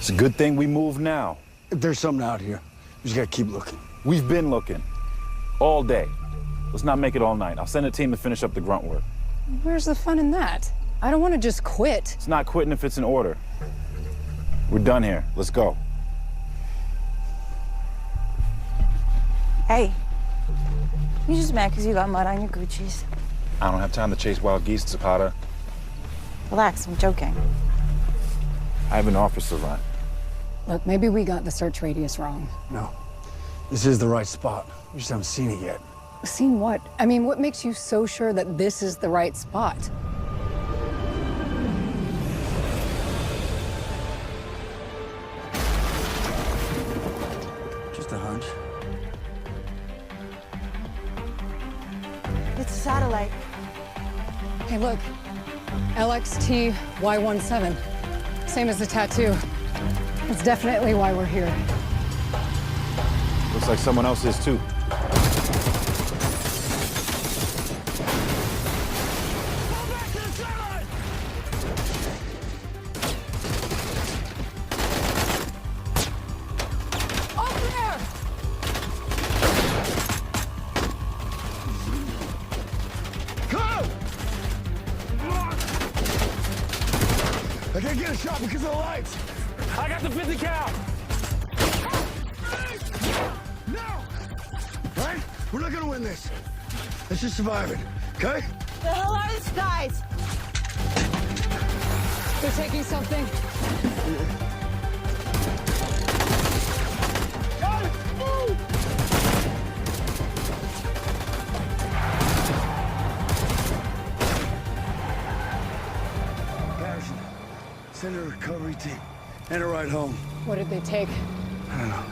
It's a good thing we moved now. There's something out here. We just gotta keep looking. We've been looking. All day. Let's not make it all night. I'll send a team to finish up the grunt work. Where's the fun in that? I don't want to just quit. It's not quitting if it's in order. We're done here. Let's go. Hey, you just mad because you got mud on your Gucci's. I don't have time to chase wild geese, Zapata. Relax, I'm joking. I have an officer run. Look, maybe we got the search radius wrong. No, this is the right spot. We just haven't seen it yet. Seen what? I mean, what makes you so sure that this is the right spot? Just a hunch. It's a satellite. Hey, look. LXT Y17. Same as the tattoo. It's definitely why we're here. Looks like someone else is too. I can't get a shot because of the lights. I got the 50 cal. No! All right? We're not gonna win this. Let's just survive it, okay? The hell are these guys? They're taking something. Patterson, send a recovery team and a ride home. What did they take? I don't know.